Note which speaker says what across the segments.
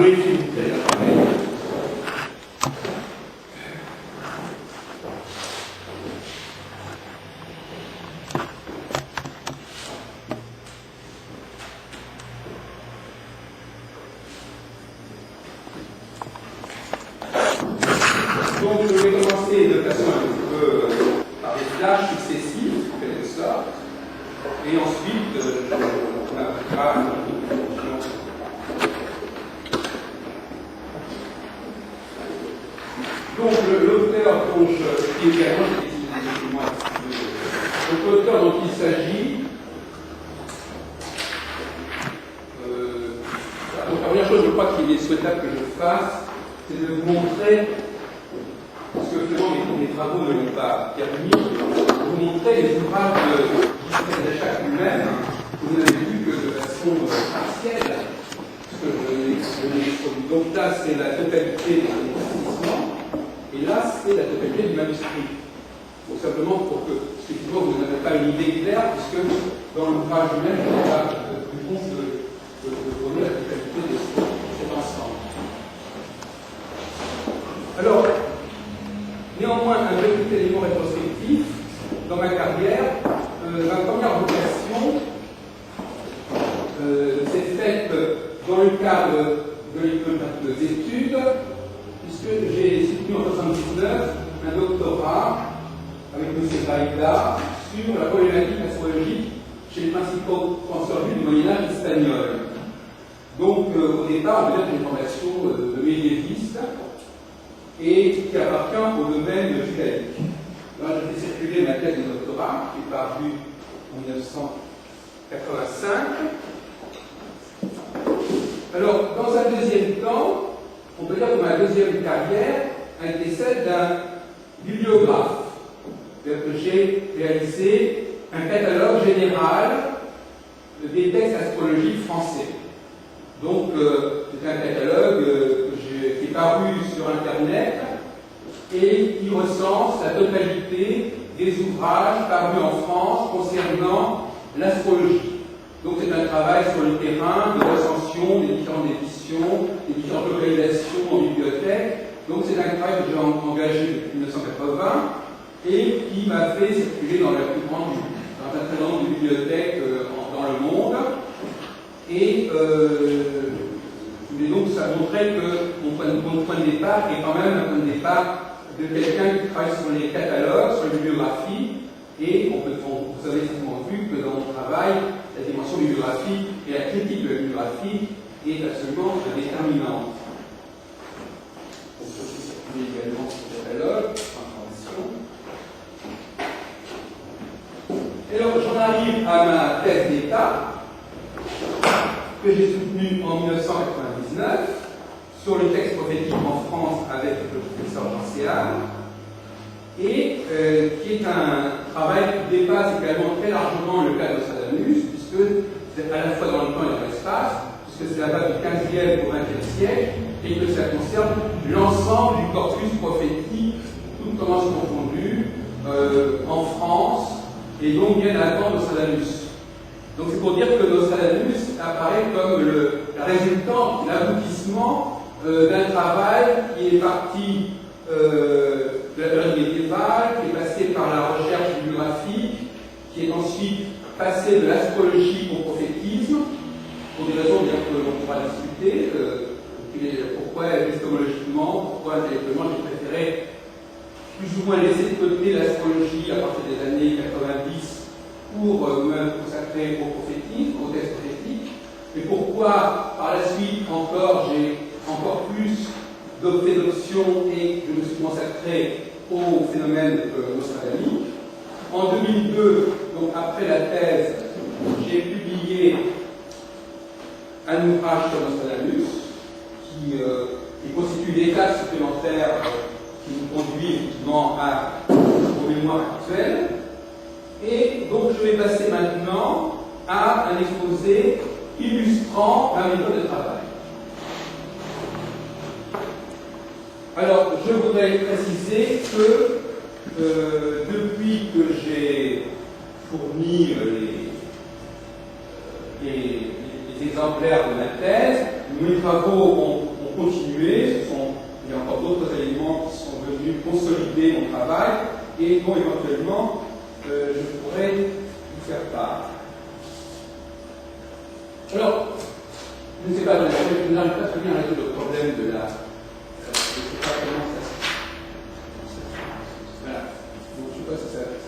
Speaker 1: oui, s'il vous plaît. Donc, je vais commencer de façon un peu par des flashs successifs, en quelque sorte, et ensuite, on appliquera une conclusion. Donc, l'auteur dont qui est également, donc l'auteur dont il s'agit, la première chose, je crois qu'il est souhaitable que je fasse, c'est de vous montrer, parce que finalement mes travaux ne l'ont pas permis, de vous montrer les ouvrages de Deschac lui-même, que vous n'avez vu que de façon partielle, parce que je l'ai produit. Donc là, c'est la totalité des investissements, et là, c'est la totalité du manuscrit. Donc simplement pour que, effectivement, vous n'avez pas une idée claire, puisque dans l'ouvrage lui-même, je n'ai pas plus compte de donner la totalité de cet ensemble. Alors, néanmoins, un petit élément rétrospectif, dans ma carrière, ma première vocation s'est faite dans le cadre de l'école des études, puisque j'ai soutenu en 1979 un doctorat avec M. Baïda sur la problématique astrologique chez les principaux penseurs du Moyen-Âge espagnol. Donc, au départ, on avait une formation de médiéviste et qui appartient au domaine judaïque. Là, j'ai fait circuler ma thèse de doctorat, qui est parue en 1985. Alors, dans un deuxième temps, on peut dire que ma deuxième carrière a été celle d'un bibliographe. C'est-à-dire que j'ai réalisé un catalogue général des textes astrologiques français. Donc, c'est un catalogue qui est paru sur Internet et qui recense la totalité des ouvrages parus en France concernant l'astrologie. Donc, c'est un travail sur le terrain de recension des différentes éditions, des différentes localisations en bibliothèque. Donc, c'est un travail que j'ai engagé depuis 1980 et qui m'a fait circuler dans un très grand nombre de bibliothèques dans le monde. Et donc ça montrait que mon point de départ est quand même un point de départ de quelqu'un qui travaille sur les catalogues, sur les bibliographies, et vous avez certainement vu que dans mon travail, la dimension bibliographique et la critique de la bibliographie est absolument déterminante. Donc je suis circulé également sur le catalogue, information. Et alors j'en arrive à ma thèse d'État, que j'ai soutenu en 1999 sur le texte prophétique en France avec le professeur Jean Séal, et qui est un travail qui dépasse également très largement le cas d'Ostradamus, puisque c'est à la fois dans le temps et dans l'espace, puisque c'est la base du 15e au 20e siècle, et que ça concerne l'ensemble du corpus prophétique, toutes tendances confondues, en France, et donc bien avant Nostradamus. Donc c'est pour dire que Nostradamus apparaît comme la résultante, l'aboutissement d'un travail qui est parti de la période médiévale, qui est passé par la recherche bibliographique, qui est ensuite passé de l'astrologie au prophétisme, pour des raisons bien que l'on pourra discuter, pourquoi épistémologiquement, pourquoi intellectuellement j'ai préféré plus ou moins laisser de côté l'astrologie à partir des années 90 pour me consacrer au prophétisme, au texte prophétique, et pourquoi par la suite encore j'ai encore plus d'opté d'options et je me suis consacré au phénomène nostradamus. En 2002, donc après la thèse, j'ai publié un ouvrage sur Nostradamus qui constitue l'étape supplémentaire qui nous conduit effectivement aux mémoires actuelles. Et donc je vais passer maintenant à un exposé illustrant ma méthode de travail. Alors, je voudrais préciser que depuis que j'ai fourni les exemplaires de ma thèse, mes travaux ont continué. Il y a encore d'autres éléments qui sont venus consolider mon travail et dont éventuellement je pourrais vous faire part. Alors, je ne sais pas, je n'arrive pas très bien à résoudre le problème de la. Je ne sais pas comment ça se. Voilà. Donc, je ne sais pas si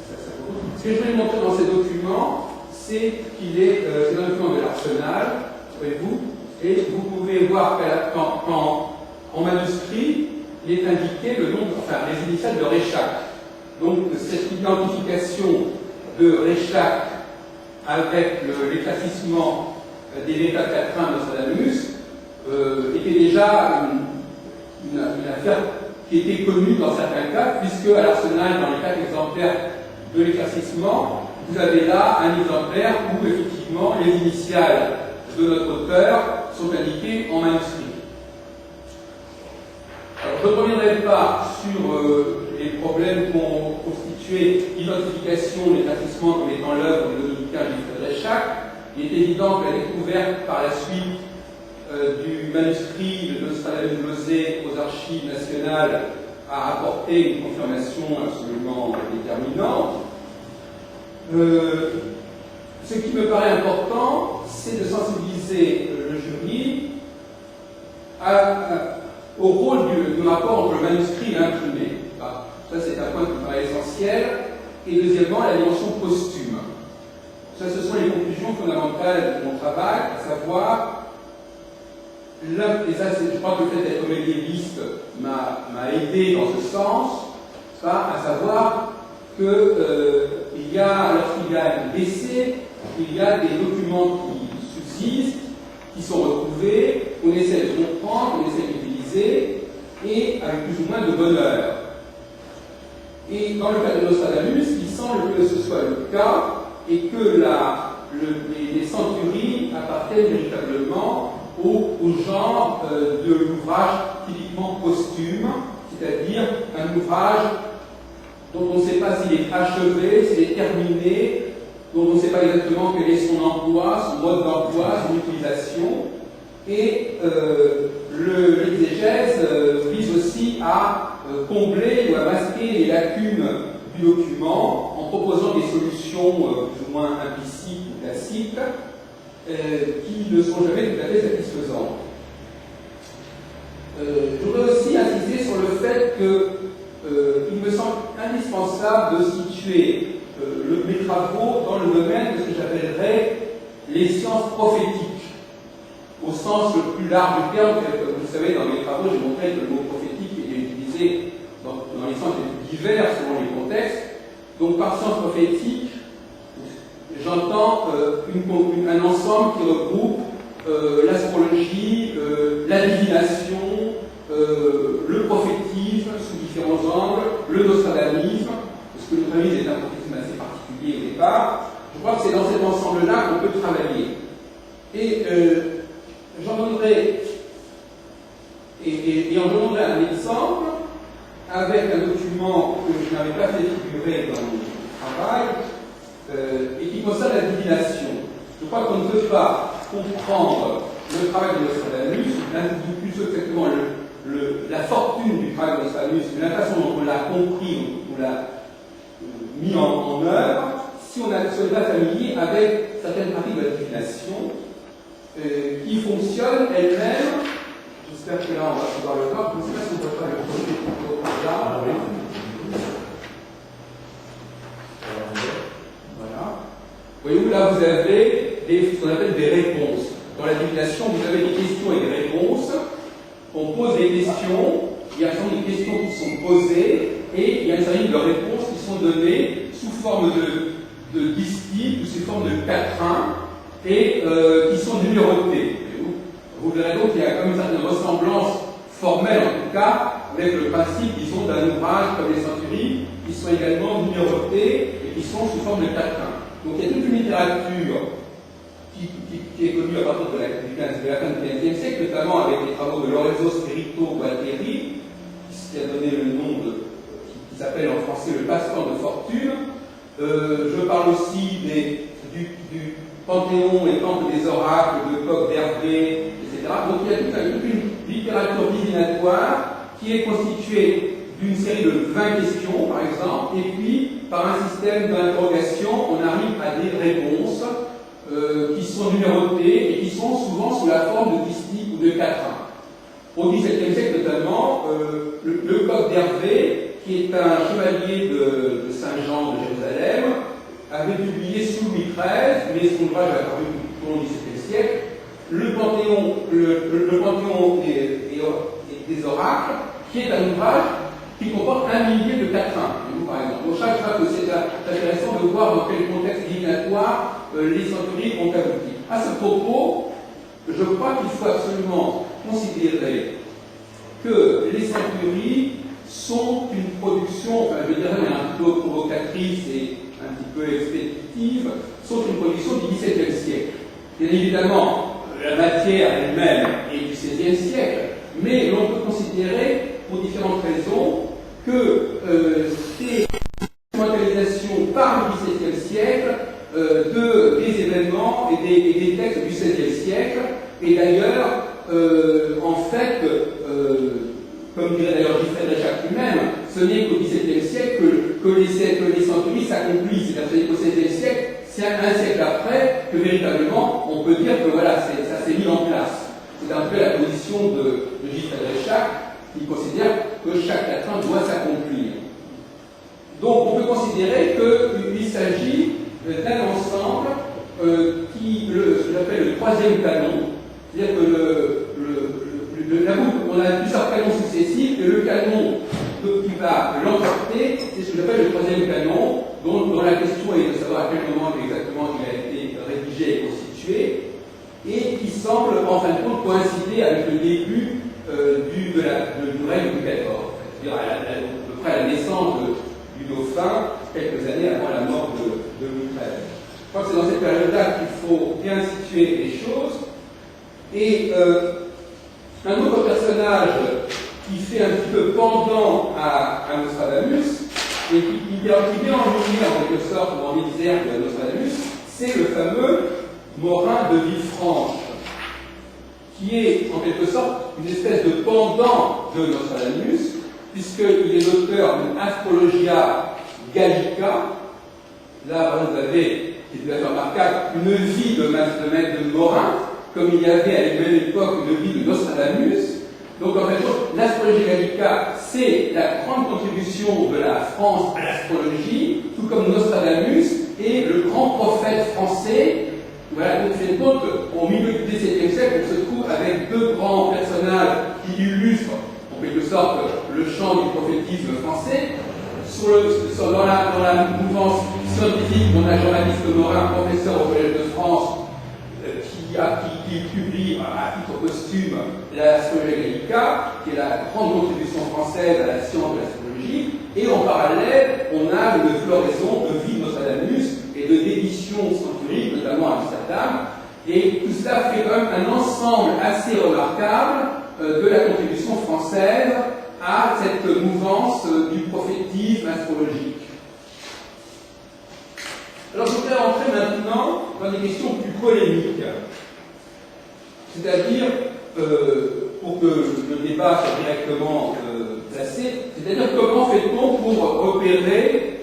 Speaker 1: ça vaut. Ce que je vais vous montrer dans ces documents, c'est qu'il est. C'est un document de l'Arsenal, voyez-vous, et vous pouvez voir qu'en manuscrit, il est indiqué le nom, enfin, les initiales de Reichach. Donc, cette identification de Reichach avec l'éclaircissement des Veta quatrains de Nostradamus était déjà une affaire qui était connue dans certains cas, puisque à l'Arsenal, dans les 4 exemplaires de l'éclaircissement, vous avez là un exemplaire où effectivement les initiales de notre auteur sont indiquées en manuscrit. Alors, je ne reviendrai pas sur les problèmes qu'ont constitué l'identification de l'éclaircissement comme étant l'œuvre du dominicain Gilles Reichach. Il est évident que la découverte par la suite du manuscrit de Nostradamus-Losé aux archives nationales a apporté une confirmation absolument déterminante. Ce qui me paraît important, c'est de sensibiliser le jury au rôle du rapport entre le manuscrit et l'imprimé. Ça, c'est un point qui me paraît essentiel. Et deuxièmement, la dimension posthume. Ça, ce sont les conclusions fondamentales de mon travail, à savoir, et ça, je crois que le fait d'être médiéviste m'a aidé dans ce sens, à savoir que lorsqu'il y a un décès, il y a des documents qui subsistent, qui sont retrouvés, qu'on essaie de comprendre, qu'on essaie d'utiliser, et avec plus ou moins de bonheur. Et dans le cas de Nostradamus, il semble que ce soit le cas, et que les centuries appartiennent véritablement au genre de l'ouvrage typiquement posthume, c'est-à-dire un ouvrage dont on ne sait pas s'il est achevé, s'il est terminé, dont on ne sait pas exactement quel est son emploi, son mode d'emploi, son utilisation. Et l'exégèse vise aussi à combler ou à masquer les lacunes du document en proposant des solutions plus ou moins implicites ou classiques qui ne sont jamais tout à fait satisfaisantes. Je voudrais aussi insister sur le fait qu'il me semble indispensable de situer mes travaux dans le domaine de ce que j'appellerais les sciences prophétiques, au sens le plus large du terme. Comme vous savez, dans mes travaux, j'ai montré que le mot prophétique était utilisé dans les sens les plus divers selon les contextes. Donc, par science prophétique, j'entends un ensemble qui regroupe l'astrologie, la divination, le prophétisme sous différents angles, le nostradamisme, parce que le nostradamisme est un prophétisme assez particulier au départ. Je crois que c'est dans cet ensemble-là qu'on peut travailler. Et j'en donnerai un exemple avec un document que je n'avais pas fait figurer dans mon travail et qui concerne la divination. Je crois qu'on ne peut pas comprendre le travail de Nostradamus, ou plus exactement la fortune du travail de Nostradamus, mais la façon dont on l'a compris, on l'a mis en œuvre, si on n'est pas familier avec certaines parties de la divination qui fonctionnent elles-mêmes. J'espère que là on va pouvoir le voir. Je ne sais pas si on ne peut pas le projeter plutôt là. Voilà. Voyez-vous, là vous avez ce qu'on appelle des réponses. Dans la divination, vous avez des questions et des réponses. On pose des questions, il y a un certain nombre de questions qui sont posées, et il y a un certain nombre de réponses qui sont données sous forme de distiques ou sous forme de quatrains, et qui sont numérotées. Vous verrez donc qu'il y a comme une certaine ressemblance formelle, en tout cas, avec le principe, disons, d'un ouvrage comme les Centuries, qui sont également numérotés et qui sont sous forme de quatrains. Donc il y a toute une littérature qui est connue à partir de la fin du XVe siècle, notamment avec les travaux de Lorenzo Spirito Gualtieri, qui a donné le nom qui s'appelle en français le passeport de fortune. Je parle aussi du Panthéon et Temple des oracles de Koch, d'Hervé, etc., Donc il y a toute une littérature divinatoire qui est constituée d'une série de 20 questions, par exemple, et puis, par un système d'interrogation, on arrive à des réponses qui sont numérotées et qui sont souvent sous la forme de distiques ou de quatrains. Au XVIIe siècle notamment, le Coq d'Hervé, qui est un chevalier de Saint-Jean de Jérusalem, avait publié sous Louis XIII, mais son ouvrage a apparu tout au long du XVIIe siècle, le Panthéon des oracles, qui est un ouvrage qui comporte 1 millier de quatrains, par exemple. Donc, je crois que c'est intéressant de voir dans quel contexte divinatoire les centuries ont abouti. À ce propos, je crois qu'il faut absolument considérer que les centuries sont une production, enfin, je dirais un peu provocatrice et un petit peu expéditive, sont une production du XVIIe siècle. Bien évidemment, la matière elle-même est du XVIe siècle, mais l'on peut considérer, pour différentes raisons, que ces instrumentalisations par le XVIIe siècle des événements et des textes du XVIe siècle, et d'ailleurs, en fait, comme dirait d'ailleurs Gisèle Rechac lui-même, ce n'est qu'au XVIIe siècle que les centuries s'accomplissent. C'est-à-dire qu'au XVIe siècle, c'est un siècle après que véritablement on peut dire que voilà, ça s'est mis en place. C'est un peu la position de Gisèle Rechac, qui considère que chaque quatrain doit s'accomplir. Donc on peut considérer qu'il s'agit d'un ensemble qui, ce qu'on appelle le troisième canon, c'est-à-dire que on a plusieurs canons successifs, et le canon qui va l'emporter, c'est ce que j'appelle le troisième canon, dont la question est de savoir à quel moment exactement il a été rédigé et constitué, et qui semble en fin de compte coïncider avec le début du règne de Louis XIV, c'est-à-dire à peu près à la naissance du dauphin, quelques années avant la mort de Louis XIII. Je crois que c'est dans cette période-là qu'il faut bien situer les choses. Et un autre personnage qui fait un petit peu pendant à Nostradamus, et qui met en lumière en quelque sorte, ou en exergue de Nostradamus, c'est le fameux Morin de Villefranche, qui est en quelque sorte une espèce de pendant de Nostradamus, puisqu'il est l'auteur d'une Astrologia Gallica. Là, vous avez, qui est tout à fait remarquable, une vie de Morin, comme il y avait à la même époque une vie de Nostradamus. Donc en fait, l'Astrologia Gallica, c'est la grande contribution de la France à l'astrologie, tout comme Nostradamus est le grand prophète français. Voilà, donc c'est compte qu'au milieu du XVIIe siècle, on se trouve avec deux grands personnages qui illustrent, en quelque sorte, le champ du prophétisme français. Dans la mouvance scientifique, on a Jean-Baptiste Morin, professeur au Collège de France, qui publie à titre posthume l'Astrologia Gallica, qui est la grande contribution française à la science de l'astrologie, et en parallèle, on a une floraison de vie de Nostradamus et d'éditions centuriques, notamment à Amsterdam, et tout cela fait quand même un ensemble assez remarquable de la contribution française à cette mouvance du prophétisme astrologique. Alors je voudrais entrer maintenant dans des questions plus polémiques, c'est-à-dire, pour que le débat soit directement placé, c'est-à-dire comment fait-on pour repérer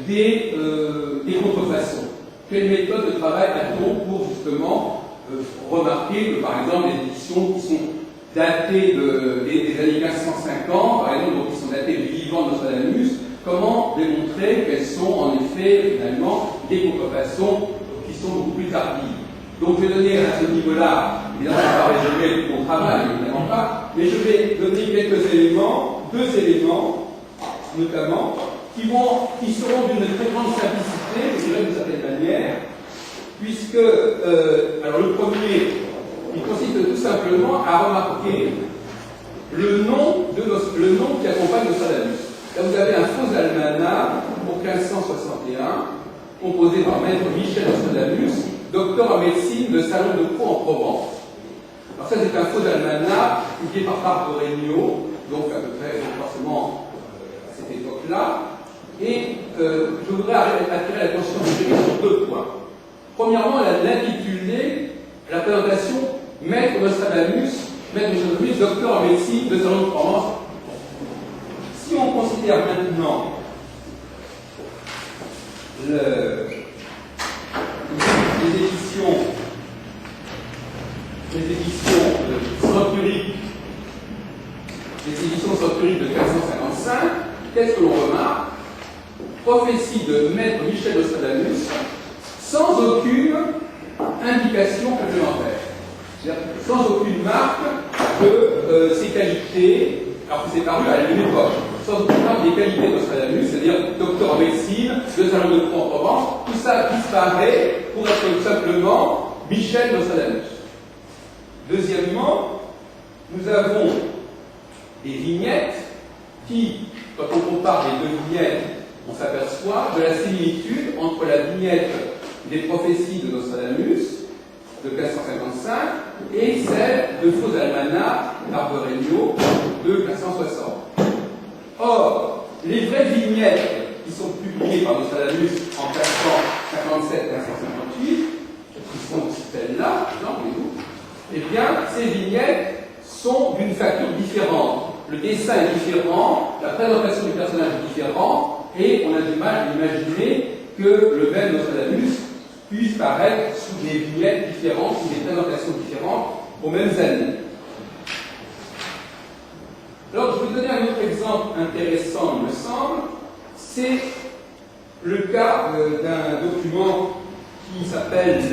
Speaker 1: des contrefaçons? Quelle méthode de travail a-t-on pour justement remarquer que par exemple les éditions qui sont datées des années 1550, par exemple, donc qui sont datées du vivant de Nostradamus, comment démontrer qu'elles sont en effet finalement des contrefaçons qui sont beaucoup plus tardives? Donc je vais donner à ce niveau-là, évidemment, je ne vais pas résumer tout mon travail, évidemment pas, mais je vais donner quelques éléments, deux éléments, notamment, qui seront d'une très grande simplicité, je dirais d'une certaine manière, puisque, alors le premier, il consiste tout simplement à remarquer le nom qui accompagne Nostradamus. Là, vous avez un faux almanach pour 1561, composé par maître Michel Nostradamus, docteur en médecine de Salon de Caux en Provence. Alors ça, c'est un faux almanach publié par Barbe Regnault, donc à peu près forcément à cette époque-là. Et je voudrais attirer l'attention du jury sur deux points. Premièrement, l'intitulé, la présentation Maître Nostradamus, docteur en médecine de Salon de Provence. Si on considère maintenant les éditions centuriques de 1555, qu'est-ce que l'on remarque? Prophétie de Maître Michel Nostradamus, sans aucune indication complémentaire. Sans aucune marque de ses qualités, alors que c'est paru à la même époque, sans aucune marque des qualités de Nostradamus, c'est-à-dire docteur en médecine, de Salon de Provence, tout ça disparaît pour être tout simplement Michel Nostradamus. Deuxièmement, nous avons des vignettes qui, quand on compare les deux vignettes, on s'aperçoit de la similitude entre la vignette des prophéties de Nostradamus de 1555 et celle de Faux Almanach d'Arborello de 1560. Or, les vraies vignettes qui sont publiées par Nostradamus en 1557-1558, qui sont celles-là, eh bien, ces vignettes sont d'une facture différente. Le dessin est différent, la présentation du personnage est différente, et on a du mal à imaginer que le même Nostradamus puisse paraître sous des vignettes différentes, sous des présentations différentes, aux mêmes années. Alors, je vais vous donner un autre exemple intéressant, il me semble, c'est le cas d'un document qui s'appelle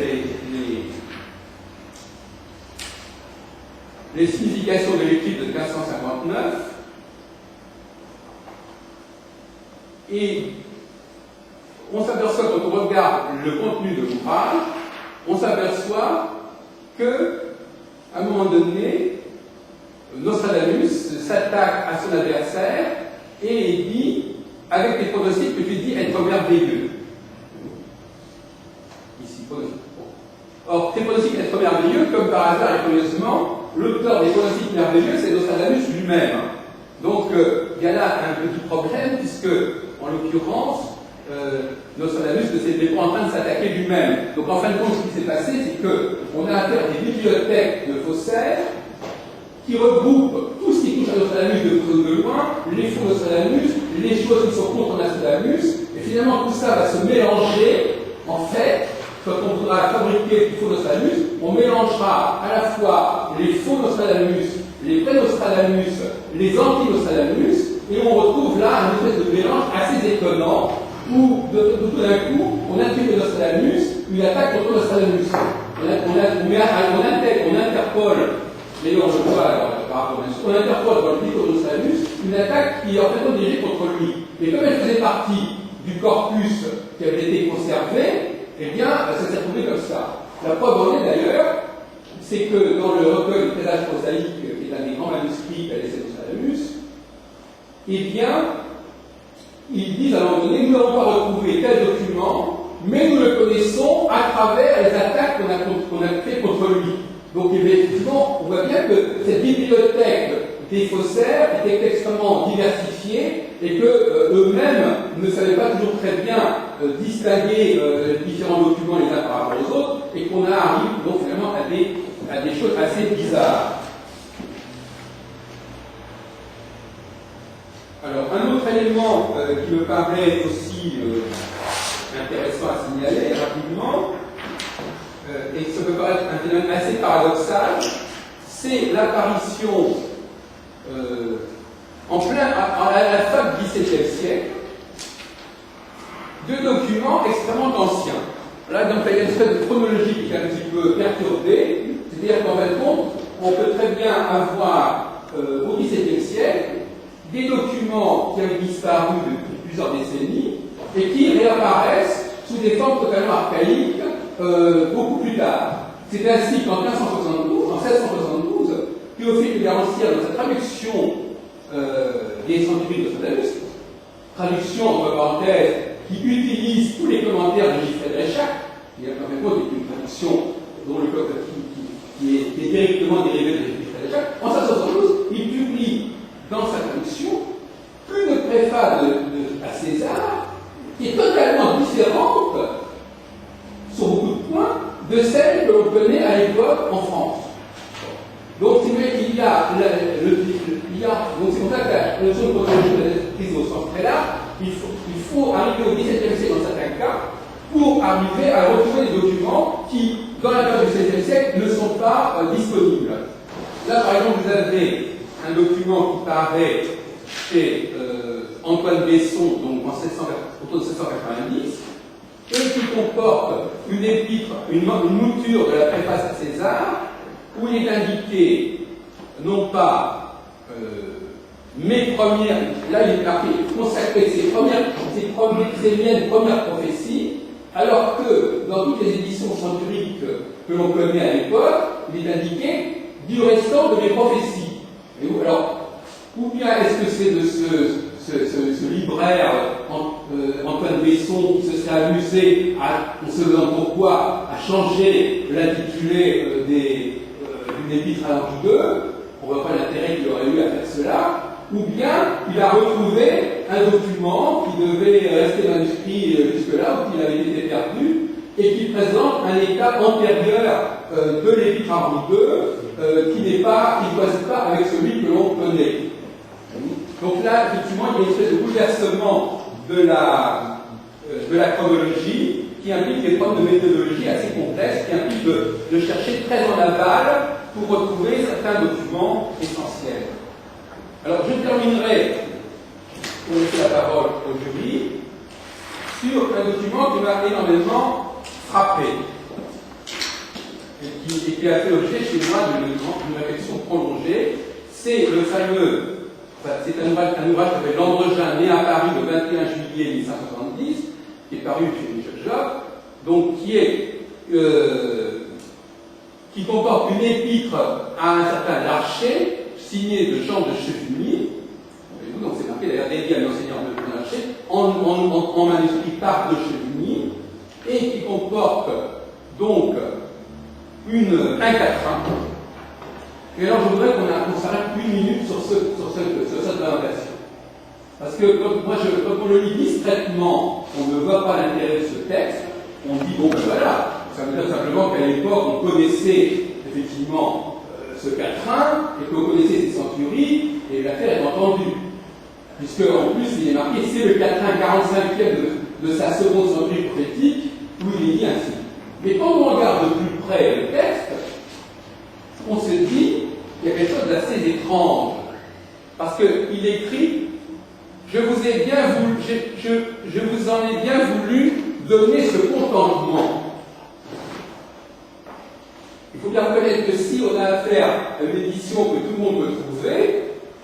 Speaker 1: les significations de l'éclipse de 1559, et on s'aperçoit, quand on regarde le contenu de l'ouvrage, on s'aperçoit que, à un moment donné, Nostradamus s'attaque à son adversaire et dit, avec des pronostics que tu dis être merveilleux. Ici, pronostic. Or, ces pronostics être merveilleux, comme par hasard et curieusement, l'auteur des pronostics merveilleux, c'est Nostradamus lui-même. Donc, il y a là un petit problème, puisque, en l'occurrence, Nostradamus ne s'était pas en train de s'attaquer lui-même. Donc, en fin de compte, ce qui s'est passé, c'est qu'on a affaire à des bibliothèques de faussaires qui regroupent tout ce qui touche à Nostradamus de près ou de loin, les faux Nostradamus, les choses qui sont contre Nostradamus, et finalement, tout ça va se mélanger, en fait. Quand on voudra fabriquer du faux Nostradamus, on mélangera à la fois les faux Nostradamus, les vrais Nostradamus, les anti-Nostradamus, et on retrouve là un espèce de mélange assez étonnant où, tout d'un coup, on intègre Nostradamus, une attaque contre Nostradamus. On interpole, mais on le voit par rapport à on interpole dans le livre de Nostradamus une attaque qui est en fait dirigée contre lui. Et comme elle faisait partie du corpus qui avait été conservé, eh bien, ça s'est retrouvé comme ça. La preuve en est d'ailleurs, c'est que dans le recueil du présage prosaïque, qui est un des grands manuscrits qu'a laissé Nostradamus, eh bien, ils disent à un moment donné, nous n'avons pas retrouvé tel document, mais nous le connaissons à travers les attaques qu'on a fait contre lui. Donc, effectivement, on voit bien que cette bibliothèque des faussaires était extrêmement diversifiée et que eux-mêmes ne savaient pas toujours très bien distinguer les différents documents les uns par rapport aux autres, et qu'on arrive donc finalement à des choses assez bizarres. Alors, un autre élément qui me paraît aussi intéressant à signaler rapidement, et qui peut paraître un phénomène assez paradoxal, c'est l'apparition à la fin du XVIIe siècle de documents extrêmement anciens. Là, donc, il y a une espèce de chronologie qui est un petit peu perturbée, c'est-à-dire qu'en fait, on peut très bien avoir au XVIIe siècle des documents qui avaient disparu depuis plusieurs décennies et qui réapparaissent sous des formes totalement archaïques beaucoup plus tard. C'est ainsi qu'en 1672, Théophile de Garancia, dans sa traduction des Centuriques de Nostradamus, traduction entre parenthèses qui utilise tous les commentaires de J. Frédéric, qui est en fait une traduction dont le code qui est directement dérivé de J. Frédéric, en 1672, il publie dans sa traduction une préface à César qui est totalement différente sur beaucoup de points de celle que l'on connaît à l'époque en France. il y a, donc c'est pour ça que la notion de chronologie doit être prise au sens très large. Il faut arriver au XVIIe siècle dans certains cas pour arriver à retrouver des documents qui, dans la période du XVIe siècle, ne sont pas disponibles. Là, par exemple, vous avez un document qui paraît chez Antoine Besson, donc autour de 790, et qui comporte une épître, une mouture de la préface à César, où il est indiqué, non pas mes premières, là il est marqué, consacré ses miennes premières prophéties, alors que dans toutes les éditions centuriques que l'on connaît à l'époque, il est indiqué du restant de mes prophéties. Et alors, ou bien est-ce que c'est de ce libraire Antoine Besson qui se serait amusé, on se demande pourquoi, à changer l'intitulé d'une épître à Henri II, on ne voit pas l'intérêt qu'il aurait eu à faire cela, ou bien il a retrouvé un document qui devait rester manuscrit jusque-là, ou qui avait été perdu, et qui présente un état antérieur de l'épître à Henri II, qui ne coïncide pas avec celui que l'on connaît. Donc là, effectivement, il y a une espèce de bouleversement de la chronologie qui implique des problèmes de méthodologie assez complexes, qui implique de chercher très en aval pour retrouver certains documents essentiels. Alors, je terminerai, pour laisser la parole au jury, sur un document qui m'a énormément frappé et qui a fait l'objet chez moi d'une réflexion prolongée. C'est le fameux, c'est un ouvrage qui s'appelle L'Androgyne, né à Paris le 21 juillet 1570, qui est paru chez Michel Job, donc qui comporte une épître à un certain Larcher, signé de Jean de Chevigny, donc c'est marqué d'ailleurs dédié à l'enseignant de Larcher, en manuscrit par de Chevigny, et qui comporte donc un quatrain. Et alors je voudrais qu'on s'arrête une minute sur cette présentation. Parce que quand on le lit discrètement, on ne voit pas l'intérêt de ce texte, on dit bon ben voilà, ça veut dire simplement qu'à l'époque on connaissait effectivement ce quatrain, et qu'on connaissait ses centuries, et l'affaire est entendue. Puisque en plus il est marqué, c'est le quatrain 45e de sa seconde centurie prophétique, où il est dit ainsi. Mais quand on regarde de plus près le texte, on se dit qu'il y a quelque chose d'assez étrange. Parce qu'il écrit, je vous en ai bien voulu donner ce contentement. Il faut bien reconnaître que si on a affaire à une édition que tout le monde peut trouver,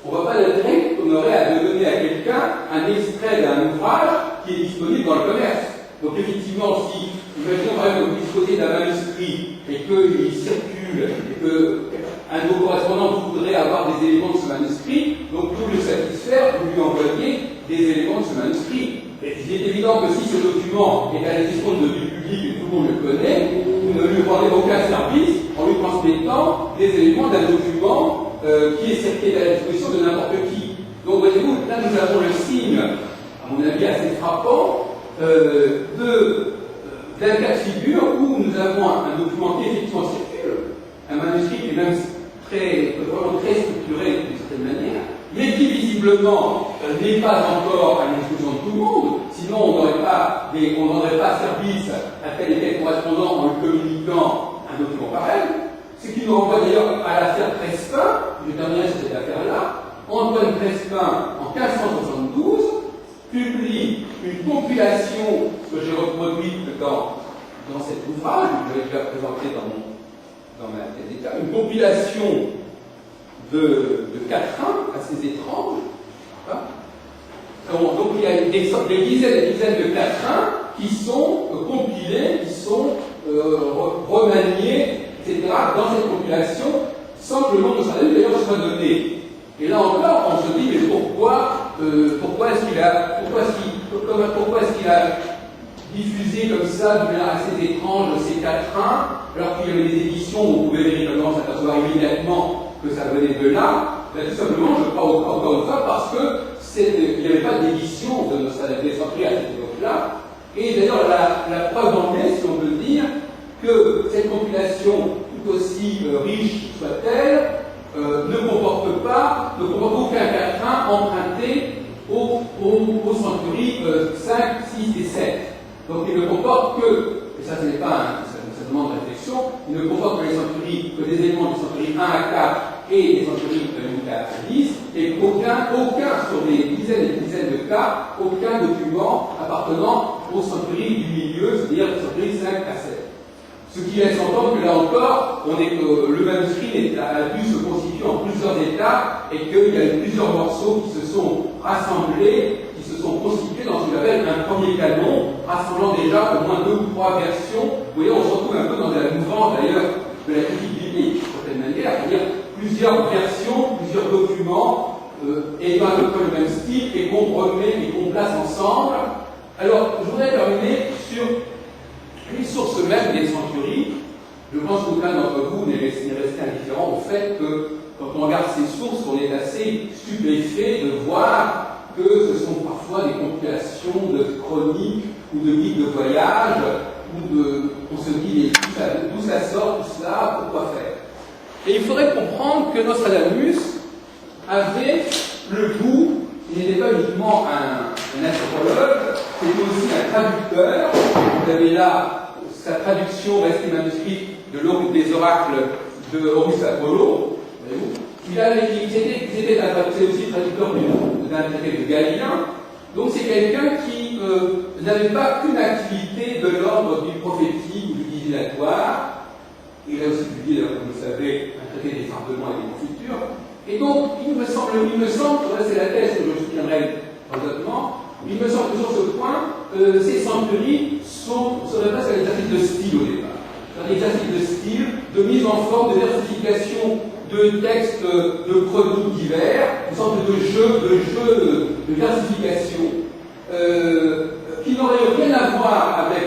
Speaker 1: on ne voit pas l'intérêt qu'on aurait à donner à quelqu'un un extrait d'un ouvrage qui est disponible dans le commerce. Donc effectivement, si, imaginons par exemple que vous disposez d'un manuscrit et qu'il circule et qu'un de vos correspondants voudrait avoir des éléments de ce manuscrit, donc pour le satisfaire, vous lui envoyez des éléments de ce manuscrit. Et il est évident que si ce document est à la disposition du public et tout le monde le connaît, vous ne lui rendez aucun service en lui transmettant des éléments d'un document qui est à la disposition de n'importe qui. Donc voyez-vous, là nous avons le signe, à mon avis assez frappant, d'un cas de figure où nous avons un document qui effectivement circule, un manuscrit qui est même vraiment très structuré d'une certaine manière, mais qui visiblement n'est pas encore à l'exclusion de tout le monde, sinon on n'aurait pas service à tel et tel correspondant en lui communiquant un document pareil, ce qui nous renvoie d'ailleurs à l'affaire Crespin. Je terminerai sur cette affaire-là. Antoine Crespin, en 1572, publie une compilation que j'ai reproduite dans cet ouvrage, que je vais déjà présenter dans ma thèse d'état, une compilation de quatrains assez étranges. Hein. Donc il y a des dizaines et des dizaines de quatrains qui sont compilés, qui sont remaniés, etc., dans cette compilation, sans que le nom de sa vie d'ailleurs soit donné. Et là encore, on se dit, mais pourquoi est-ce qu'il a diffusé comme ça, de manière assez étrange, ces quatrains, alors qu'il y avait des éditions où on pouvait véritablement s'apercevoir immédiatement que ça venait de là? Tout simplement, je crois encore une fois, parce qu'il n'y avait pas d'édition de Nostradamus à cette époque-là. Et d'ailleurs, la preuve en est, si on peut dire, que cette compilation, tout aussi riche soit-elle, ne comporte aucun quatrain emprunté aux centuries 5, 6 et 7. Donc il ne comporte que, et ça ce n'est pas ça demande réflexion, il ne comporte que des éléments des centuries 1 à 4 et des centuries 1 à 10, et aucun sur des dizaines et des dizaines de cas, aucun document appartenant aux centuries du milieu, c'est-à-dire les centuries 5 à 7. Ce qui laisse entendre que là encore, le manuscrit a dû se constituer en plusieurs étapes et qu'il y a eu plusieurs morceaux qui se sont rassemblés, qui se sont constitués dans ce qu'on appelle un premier canon, rassemblant déjà au moins 2 ou 3 versions. Vous voyez, on se retrouve un peu dans la mouvance d'ailleurs de la critique biblique, d'une certaine manière, c'est-à-dire plusieurs versions, plusieurs documents ayant à peu près le même style et qu'on remet et qu'on place ensemble. Alors, je voudrais terminer sur les sources mêmes des centuries. Je pense qu'aucun d'entre vous n'est resté indifférent au fait que, quand on regarde ces sources, on est assez stupéfait de voir que ce sont parfois des compilations de chroniques ou de guides de voyage, on se dit d'où ça sort, tout cela, pourquoi faire. Et il faudrait comprendre que Nostradamus avait le goût, il n'était pas uniquement un astrologue, c'était aussi un traducteur. Vous avez là sa traduction restée manuscrite des oracles de Horus Apollo. C'est aussi traducteur d'un traité de Galien. Donc c'est quelqu'un qui n'avait pas qu'une activité de l'ordre du prophétique ou du divinatoire. Il a aussi publié, comme vous le savez, un traité des fardements et des confitures. Et donc, il me semble, c'est la thèse que je soutiendrai probablement, il me semble que sur ce point, ces centuries seraient presque un exercice de style au départ. Un exercice de style, de mise en forme, de versification de textes de chroniques divers, une sorte de jeu de versification, qui n'aurait rien à voir avec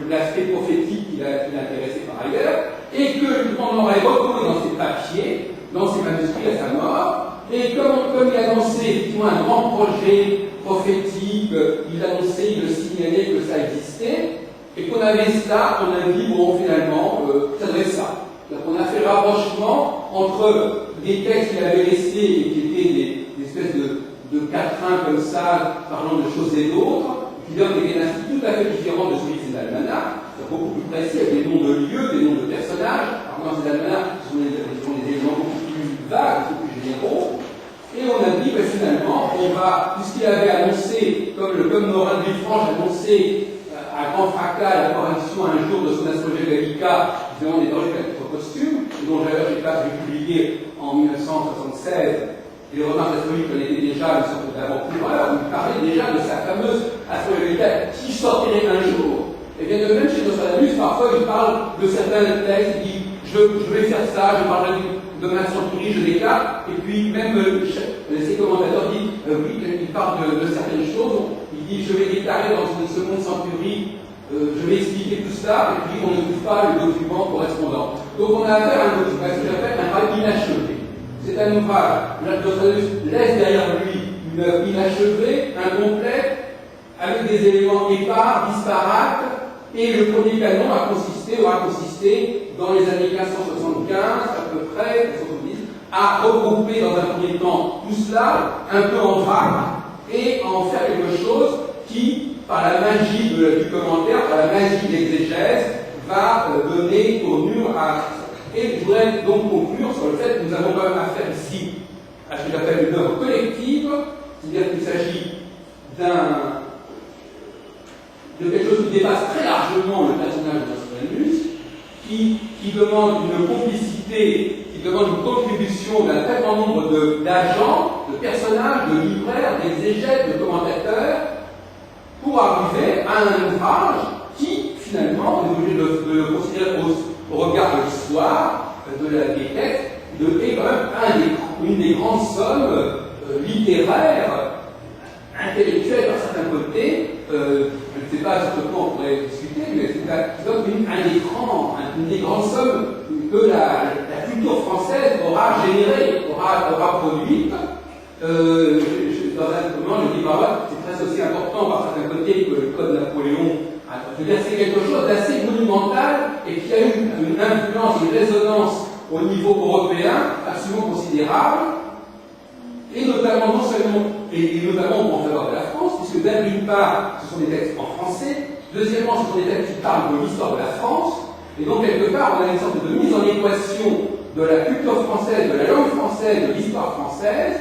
Speaker 1: l'aspect prophétique qui l'intéressait par ailleurs, et qu'on aurait retrouvé dans ses papiers, dans ses manuscrits à sa mort, et comme il annonçait effectivement un grand projet prophétique, il annonçait, il signalait que ça existait, et qu'on avait ça, on a dit, bon, finalement, ça devait être ça. Donc on a fait le rapprochement entre des textes qu'il avait laissés et qui étaient des espèces de quatrains comme ça, parlant de choses et d'autres, qui donnent des dynasties tout à fait différentes de celui des almanachs, c'est beaucoup plus précis, avec des noms de lieux, des noms de personnages. Alors dans ces almanachs, ce sont des éléments beaucoup plus vagues, beaucoup plus généraux. Et on a dit, finalement, puisqu'il avait annoncé, comme Morin de Villefranche annonçait à grand fracas l'apparition un jour de son astrologie gallica, évidemment des origines à titre posthume, dont d'ailleurs j'ai pas publié en 1976, et les remarques astrologiques qu'on était déjà une sorte d'avant-coureur, on parlait déjà de sa fameuse astrologie gallica qui sortirait un jour. Et bien de même chez Nostradamus, parfois il parle de certains textes, il dit je vais faire ça, je parlerai de ma centurie, je déclare, et puis même ses commentateurs disent oui, il parle de certaines choses, il dit je vais déclarer dans une seconde centurie, je vais expliquer tout ça, et puis on ne trouve pas le document correspondant. Donc on a affaire à un document, ce que j'appelle un travail inachevé. C'est un ouvrage, Nostradamus laisse derrière lui une œuvre inachevée, incomplète, avec des éléments épars, disparates, et le premier canon aura consisté dans les années 1575 à peu près, 1570, à regrouper dans un premier temps tout cela, un peu en vrac, et en faire quelque chose qui, par la magie du commentaire, par la magie de l'exégèse, va donner tournure à... Et je voudrais donc conclure sur le fait que nous avons quand même affaire ici à ce que j'appelle une œuvre collective, c'est-à-dire qu'il s'agit de quelque chose qui dépasse très largement le personnage de Nostradamus, qui demande une complicité, qui demande une contribution d'un très grand nombre d'agents, de personnages, de libraires, d'exégètes, de commentateurs, pour arriver à un ouvrage qui, finalement, on est obligé de le considérer au regard de l'histoire, des textes, est quand même une des grandes sommes littéraires, intellectuelles par certains côtés. Je ne sais pas sur ce point on pourrait discuter, mais c'est donc une des grandes sommes que la culture française aura générée, aura produite. Dans un moment, je dis, c'est très aussi important par certains côtés que le Code Napoléon. C'est quelque chose d'assez monumental et qui a eu une influence, une résonance au niveau européen absolument considérable, et notamment, non seulement, et notamment en faveur de la France, puisque d'une part, ce sont des textes en français, deuxièmement, ce sont des textes qui parlent de l'histoire de la France, et donc quelque part, on a une sorte de mise en équation de la culture française, de la langue française, de l'histoire française,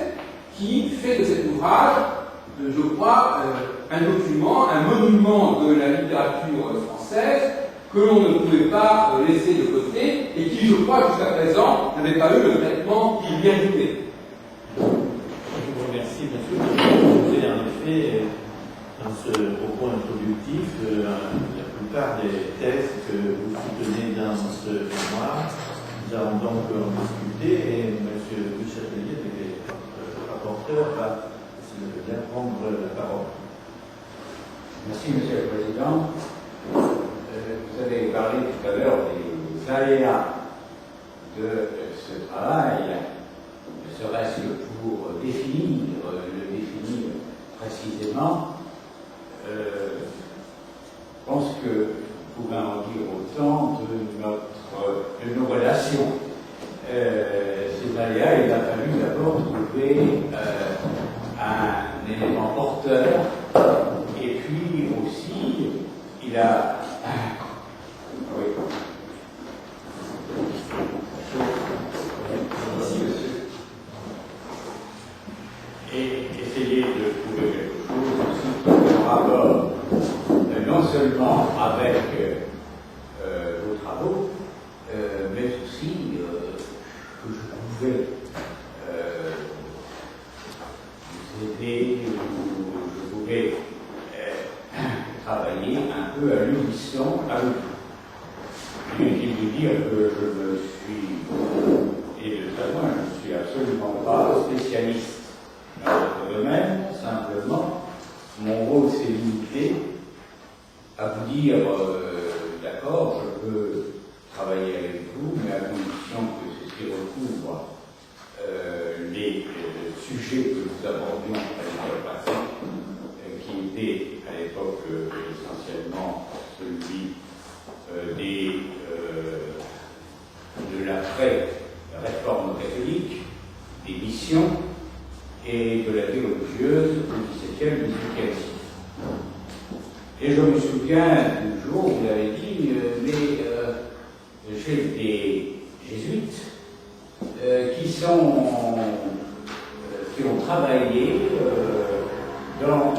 Speaker 1: qui fait de cet ouvrage, je crois, un document, un monument de la littérature française que l'on ne pouvait pas laisser de côté et qui, je crois, jusqu'à présent, n'avait pas eu le traitement qu'il méritait.
Speaker 2: Je vous remercie, monsieur. Vous avez en effet, dans ce propos introductif, la plupart des thèses que vous soutenez dans ce mémoire. Nous allons donc en discuter et M. Duchâtelier, le rapporteur, va bien prendre la parole.
Speaker 3: Merci, Monsieur le Président. Vous avez parlé tout à l'heure des aléas de ce travail, ne serait-ce que pour le définir précisément. Je pense que vous pouvez en dire autant de nos relations. Ces aléas, il a fallu d'abord trouver un élément porteur, et puis aussi, il a... Oui. Et essayer de trouver quelque chose aussi qui est en rapport non seulement avec vos travaux, mais aussi que je pouvais vous aider, ou je pouvais travailler un peu à l'unisson avec vous. Inutile de dire que je me suis, et de toute façon, je ne suis absolument pas spécialiste dans votre domaine, simplement, mon rôle s'est limité à vous dire, d'accord, je peux travailler avec vous, mais à condition que ceci recouvre les sujets que nous abordions à l'époque passée, qui étaient à l'époque essentiellement celui de l'après-réforme catholique, des missions et de la vie religieuse au XVIIe, XVIIIe siècle. Et je me souviens du jour où vous avez dit, mais j'ai des jésuites qui ont travaillé dans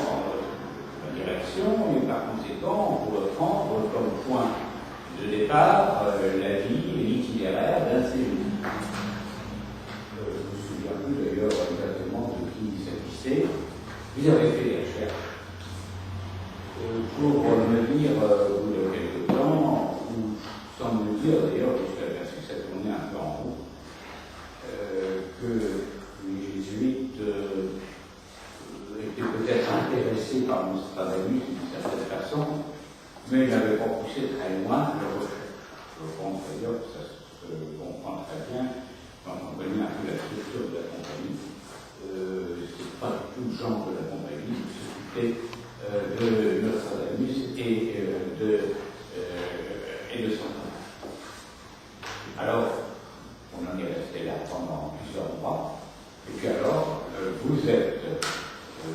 Speaker 3: la direction, et par conséquent, on pourrait prendre comme point de départ la vie et l'itinéraire d'un de ces jésuites. Je ne me souviens plus d'ailleurs exactement de qui il s'agissait. Vous avez fait des recherches pour me dire, au bout de quelque temps, ou sans me dire d'ailleurs, puisque la ça tournait un peu en haut, que les jésuites étaient peut-être intéressés par mon travail d'une certaine façon, mais n'avaient pas poussé très loin leur recherche. Je pense d'ailleurs que ça se comprend très bien quand on connaît un peu la structure de la compagnie. C'est pas du tout le genre de la compagnie qui s'occupait de Nostradamus et de son travail. Alors, on en est resté là pendant plusieurs mois, et puis alors, vous êtes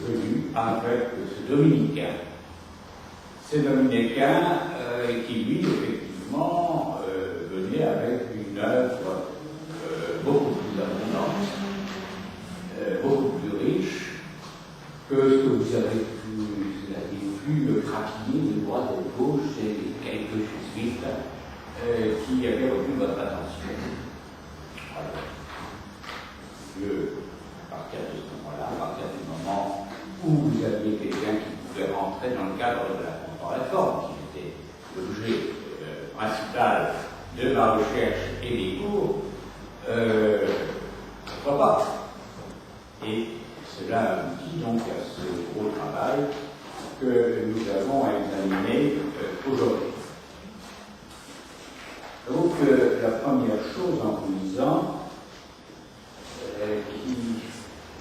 Speaker 3: venu avec ce dominicain. Ce dominicain qui, lui, effectivement, venait avec une œuvre beaucoup plus abondante, beaucoup plus riche que ce que vous avez pu craquiller de droite et de gauche et quelques jésuites qui avaient retenu votre attention. Alors, à partir de ce moment-là, à partir du moment où vous aviez quelqu'un qui pouvait rentrer dans le cadre de la contre-réforme, qui était l'objet principal de ma recherche et des cours, pourquoi pas? Et cela aboutit donc à ce gros travail que nous avons à examiner aujourd'hui. Donc, la première chose en vous lisant, qui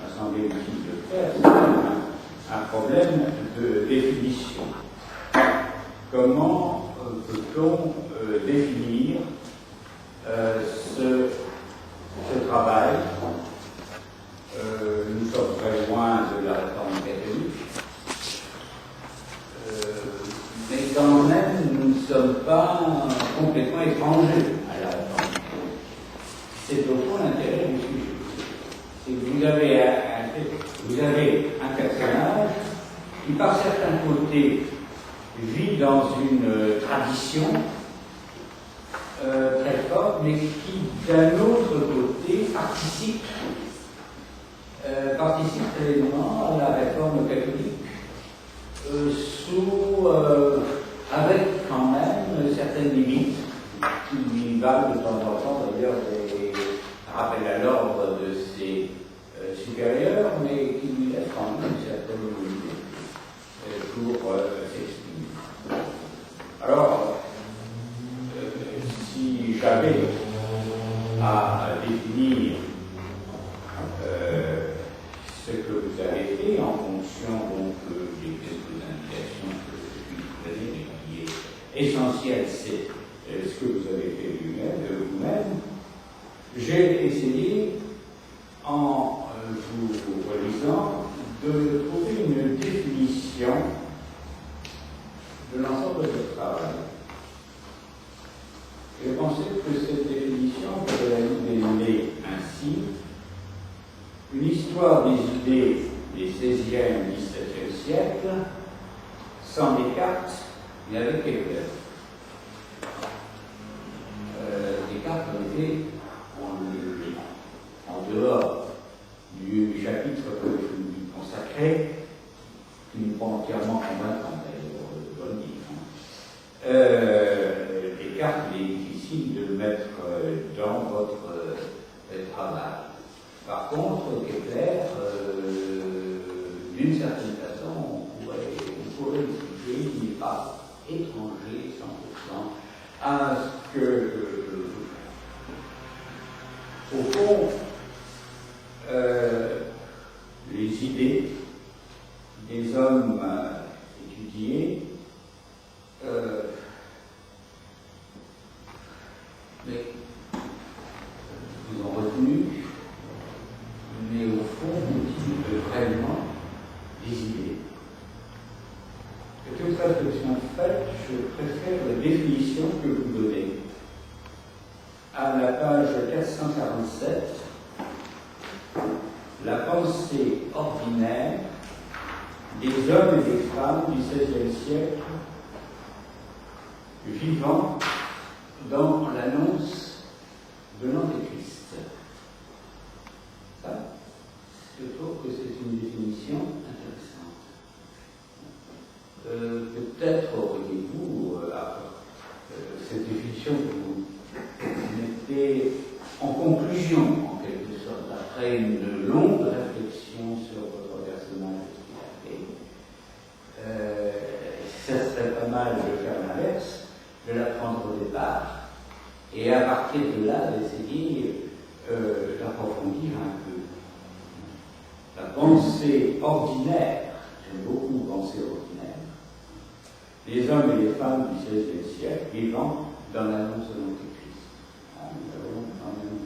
Speaker 3: m'a semblé utile de faire, c'est un problème de définition. Comment peut-on définir ce complètement étranger à la réforme. C'est au fond l'intérêt du sujet. C'est que vous avez un personnage qui, par certains côtés, vit dans une tradition très forte, mais qui, d'un autre côté, participe pleinement à la réforme catholique, avec quand même certaines limites qui lui valent de temps en temps d'ailleurs des rappels à l'ordre de ses supérieurs, mais qui lui laissent quand même certaines limites pour s'exprimer. Alors, si j'avais à définir ce que vous avez fait en fonction donc des quelques indications que je puis vous donner, mais qui est essentiel, c'est ce que vous avez fait vous-même. J'ai essayé, en vous relisant, de trouver une définition de l'ensemble de votre travail. J'ai pensé que cette définition pourrait la libérer ainsi: une histoire des idées des XVIe et XVIIe siècles, sans Descartes, mais avec Kepler. Descartes était en dehors du chapitre que je lui consacrais, qui n'est pas entièrement convaincant d'ailleurs, je dois le dire. Descartes, il est difficile de le mettre dans votre travail. Par contre, Kepler, d'une certaine façon, on pourrait expliquer qu'il n'est pas étranger 100% à ce que au fond, les idées des hommes étudiés, mais ils ont retenu, mais au fond, motivent vraiment des idées. Et toute réflexion faite, je préfère la définition que vous donnez. À la page 447, la pensée ordinaire des hommes et des femmes du XVIe siècle vivant dans l'annonce de l'Antéchrist. Ça, je trouve que c'est une définition intéressante. Peut-être auriez-vous, cette définition que vous mettez en conclusion, en quelque sorte, après une longue réflexion sur votre personnage qu'il a fait, ça serait pas mal de faire l'inverse, de la prendre au départ, et à partir de là, d'essayer d'approfondir un peu. La pensée ordinaire, j'aime beaucoup pensée ordinaire, les hommes et les femmes du XVIe siècle vivant dans l'annonce de l'Antéchrist. Nous avons quand même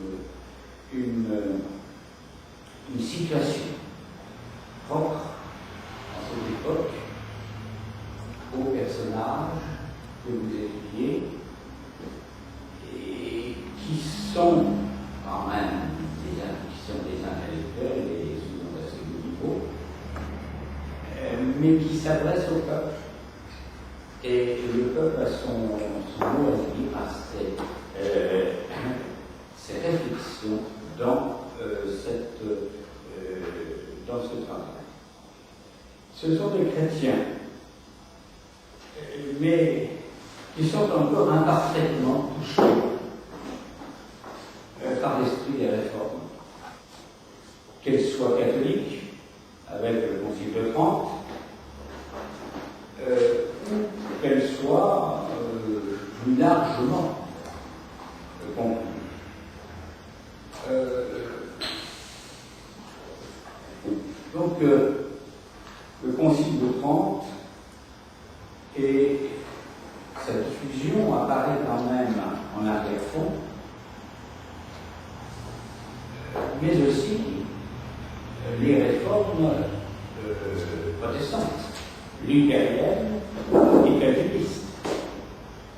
Speaker 3: une situation propre à cette époque aux personnages que vous étudiez et qui sont quand même des intellectuels et souvent d'assez haut niveau, mais qui s'adressent au peuple. Et le peuple a son mot à dire à ces réflexions dans ce travail. Ce sont des chrétiens, mais qui sont encore imparfaitement touchés par l'esprit des réformes, qu'elles soient catholiques, avec le Concile de Trente, ou qu'elles soient plus largement conclues. Donc, le Concile de Trente et sa diffusion apparaît quand même en arrière-fond, mais aussi les réformes protestantes, luthériennes et calvinistes.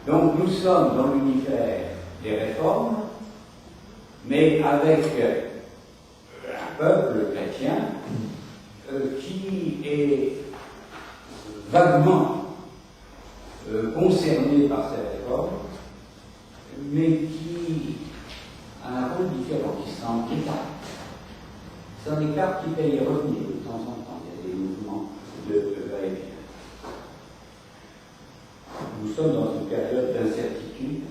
Speaker 3: Donc nous sommes dans l'univers des réformes, mais avec un peuple chrétien qui est vaguement concerné par ces réformes, mais qui a un rôle différent, qui s'en écarte. C'est un écart qui paye les revenus de temps en temps. Il y a des mouvements de va-et-vient. Nous sommes dans une période d'incertitude,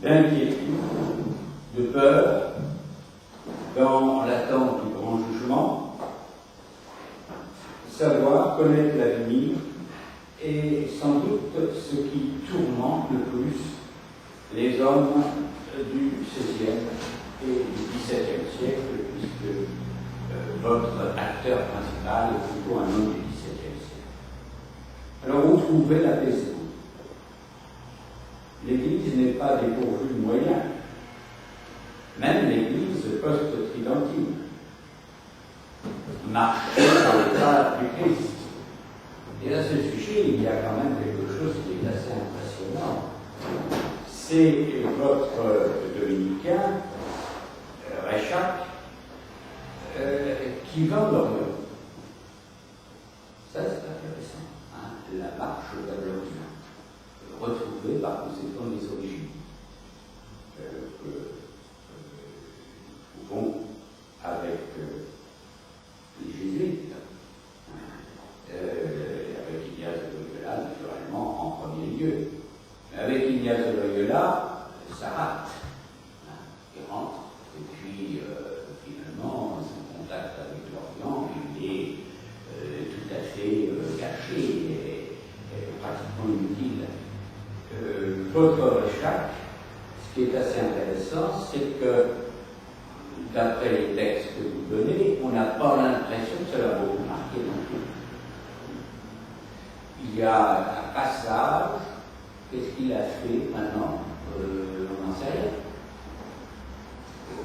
Speaker 3: d'inquiétude, de peur, dans l'attente du grand jugement. Savoir, connaître l'avenir est sans doute ce qui tourmente le plus les hommes du XVIe et du XVIIe siècle, puisque votre acteur principal est plutôt un homme du XVIIe siècle. Alors où trouver l'apaisement? L'Église n'est pas dépourvue de moyens, même l'Église post-tridentine, marchée dans l'état du Christ. Et à ce sujet, il y a quand même quelque chose qui est assez impressionnant. C'est votre dominicain, Rechac, qui va l'Orient. Ça, c'est intéressant. Hein, la marche vers l'Orient. Retrouver par conséquent les origines. Nous pouvons, avec les jésuites, avec Ignace de Loyola, naturellement, en premier lieu. Mais avec Ignace de Loyola, ça rate. Il rentre, et puis finalement, son contact avec l'Orient, il est tout à fait caché et pratiquement inutile. Votre Rechac, ce qui est assez intéressant, c'est que, d'après les textes que vous donnez, on n'a pas l'impression que ça l'a beaucoup marqué non plus. Il y a un passage, qu'est-ce qu'il a fait maintenant? On n'en sait rien.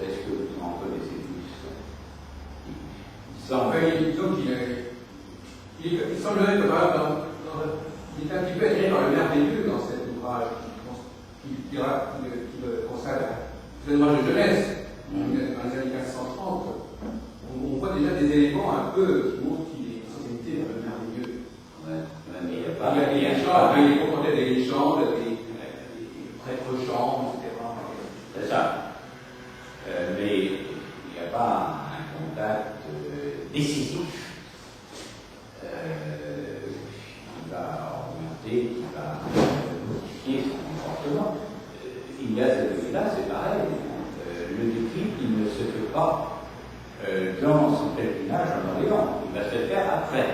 Speaker 3: Est-ce que vous en connaissez plus?
Speaker 1: Il semblerait que, par exemple, il est un petit peu attiré par le merveilleux dans cet ouvrage qui le consacre à l'ouvrage de jeunesse, dans les années 1530. On voit déjà des éléments un peu qui montrent qu'il est en sensibilité vers le merveilleux.
Speaker 3: Mais
Speaker 1: Il y a des légendes, il proposait des légendes, des prêtres chants, etc.
Speaker 3: C'est ça. Mais il n'y a pas un contact décisif qui va orienter, qui va modifier son comportement. Ignace de Loyola, c'est pareil. Le déclic, il ne se fait pas dans son pèlerinage en Orient. Il va se faire après.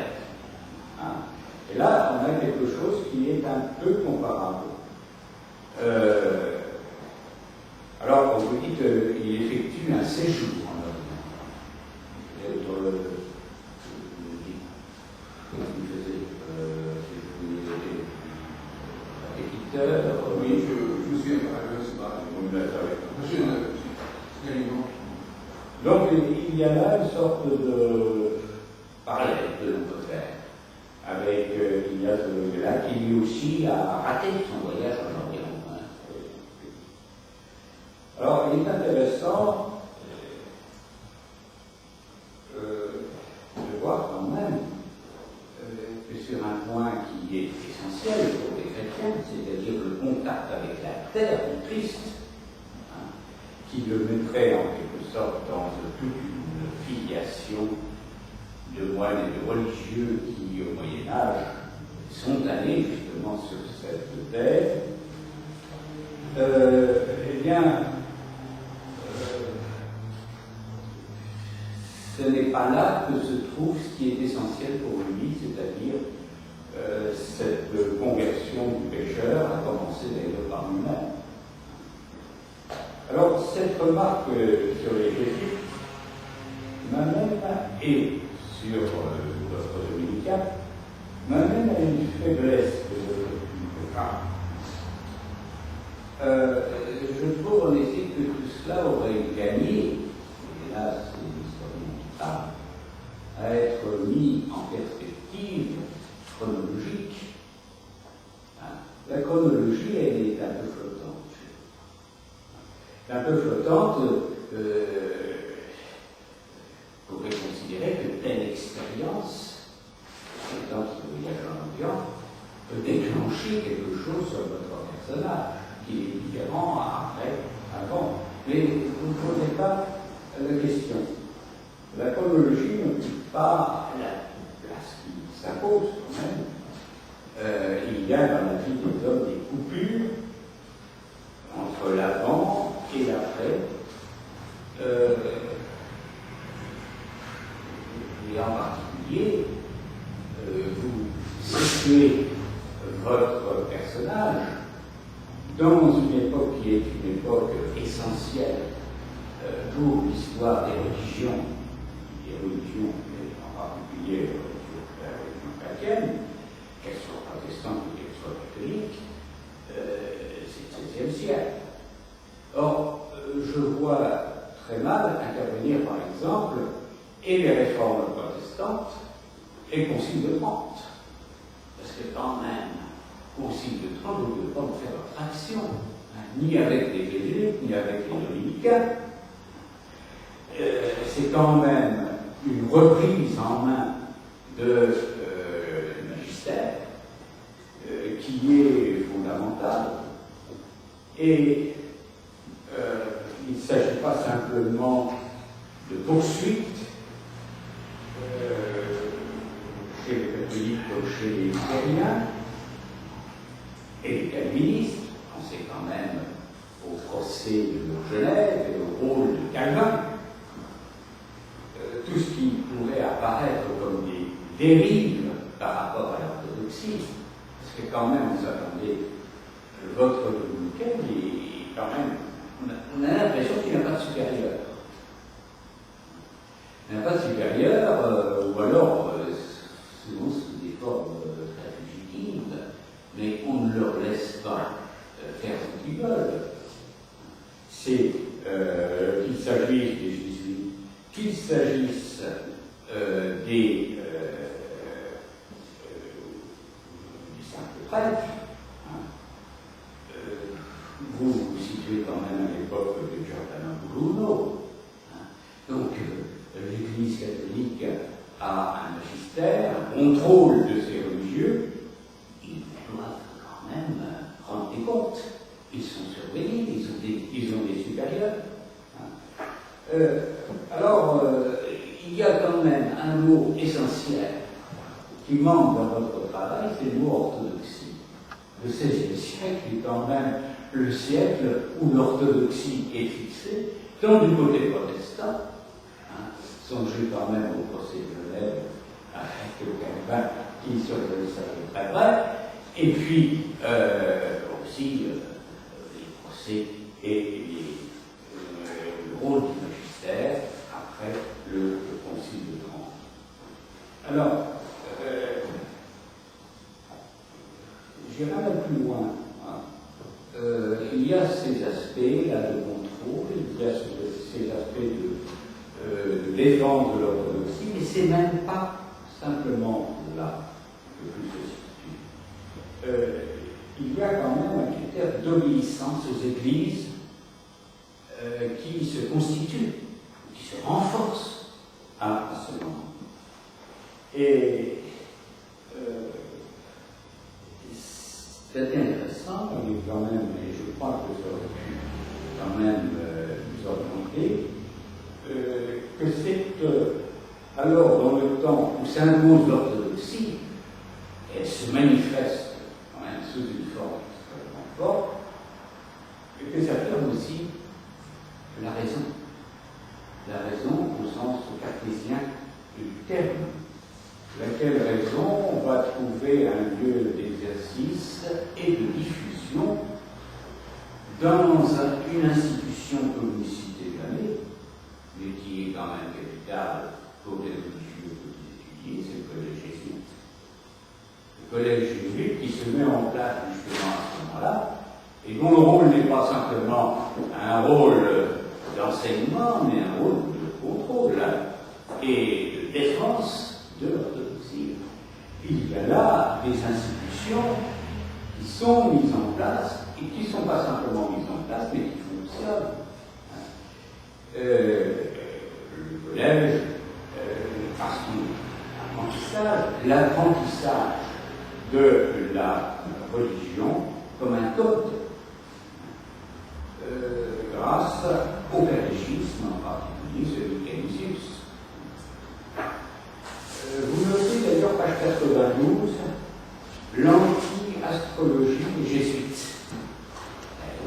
Speaker 3: Hein? Et là, on a quelque chose qui est un peu comparable. Alors, on vous dit qu'il effectue un séjour en Orient. Il faisait éditeur.
Speaker 1: Oui, je me souviens pas, je ne sais pas.
Speaker 3: Donc, il y a là une sorte de parallèle que l'on peut faire avec Ignace de Loyola, qui lui aussi a raté son voyage en Orient. Alors, il est intéressant de voir quand même que sur un point qui est essentiel pour les chrétiens, c'est-à-dire le contact avec la terre du Christ, hein, qui le mettrait en quelque sorte dans toute une filiation de moines et de religieux qui, au Moyen-Âge, sont allés justement sur cette terre, eh bien, ce n'est pas là que se trouve ce qui est essentiel pour lui, c'est-à-dire cette conversion du pécheur, à commencer d'ailleurs par lui-même. Alors, cette remarque sur les jésuites m'amène, et sur votre dominicain, m'amène à une faiblesse de je trouve en effet que tout cela aurait gagné, et là c'est l'historien qui parle, à être mis en perspective chronologique. La chronologie, elle un peu flottante, pourrait considérer que telle expérience, étant ce voyage en ambiance, peut déclencher quelque chose sur votre personnage, qui est différent après, avant. Mais vous ne posez pas la question. La chronologie n'occupe pas la place qui s'impose quand même. Il y a dans la vie des hommes des coupures entre l'avant et l'après. Et en particulier, vous situez votre personnage dans une époque qui est une époque essentielle pour l'histoire des religions, mais en particulier la religion chrétienne, qu'elle soit protestante ou qu'elle soit catholique, c'est le XVIe siècle. Or, je vois très mal intervenir, par exemple, et les réformes protestantes et le Concile de Trente. Parce que quand même, Concile de Trente, vous ne pouvez pas vous faire abstraction, ni avec les jésuites, ni avec les dominicains. C'est quand même une reprise en main de magistère qui est fondamentale. Et il ne s'agit pas simplement de poursuite chez les catholiques comme chez les luthériens et les calvinistes. On sait quand même au procès de Genève et au rôle de Calvin. Tout ce qui pourrait apparaître comme des dérives par rapport à l'orthodoxie, parce que quand même, vous attendez votre dominicain, et quand même, on a l'impression qu'il n'a pas de supérieur. Il n'a pas de supérieur, ou alors, souvent sous des formes très fugitives, mais on ne leur laisse pas faire ce qu'ils veulent. C'est qu'il s'agisse des jésuites, qu'il s'agisse des simples prêtres. Vous vous situez quand même à l'époque de Giordano Bruno. Donc, l'Église catholique a un magistère, un contrôle de ses religieux. Ils doivent quand même rendre des comptes. Ils sont surveillés, ils ont des supérieurs. Alors, il y a quand même un mot essentiel qui manque dans votre travail, c'est le mot orthodoxie. Le XVIe siècle est quand même le siècle où l'orthodoxie est fixée, tant du côté protestant, songez quand même au procès de Genève avec Calvin qui surveille ça de très près, et puis aussi les procès et le rôle du magistère après le Concile de Trente. Alors, j'irai un peu plus loin. Il y a ces aspects là, de contrôle, il y a ces aspects de défense de l'orthodoxie, mais c'est même pas simplement là que tout se situe. Il y a quand même un critère d'obéissance aux églises qui se constitue, qui se renforce à ce moment. Et c'est intéressant, il est quand même, et je crois que ça aurait pu quand même nous orienter, que c'est alors dans le temps où s'impose l'orthodoxie, elle se manifeste quand même sous une forme extrêmement forte, et que ça fait aussi la raison. La raison au sens cartésien du terme. Laquelle raison on va trouver un lieu d'exercice et de diffusion dans une institution que vous ne citez jamais, mais qui est quand même capitale pour les religieux que vous étudiez, c'est le collège jésuite. Le collège jésuite qui se met en place justement à ce moment-là, et dont le rôle n'est pas simplement un rôle d'enseignement, mais un rôle de contrôle et de défense de l'orthodoxie. Il y a là des institutions qui sont mises en place et qui ne sont pas simplement mises en place, mais qui fonctionnent. le collège, par son l'apprentissage de la religion comme un code, grâce au catéchisme, en particulier celui de Canisius. Vous notez d'ailleurs, page 92, l'anti-astrologie des jésuites.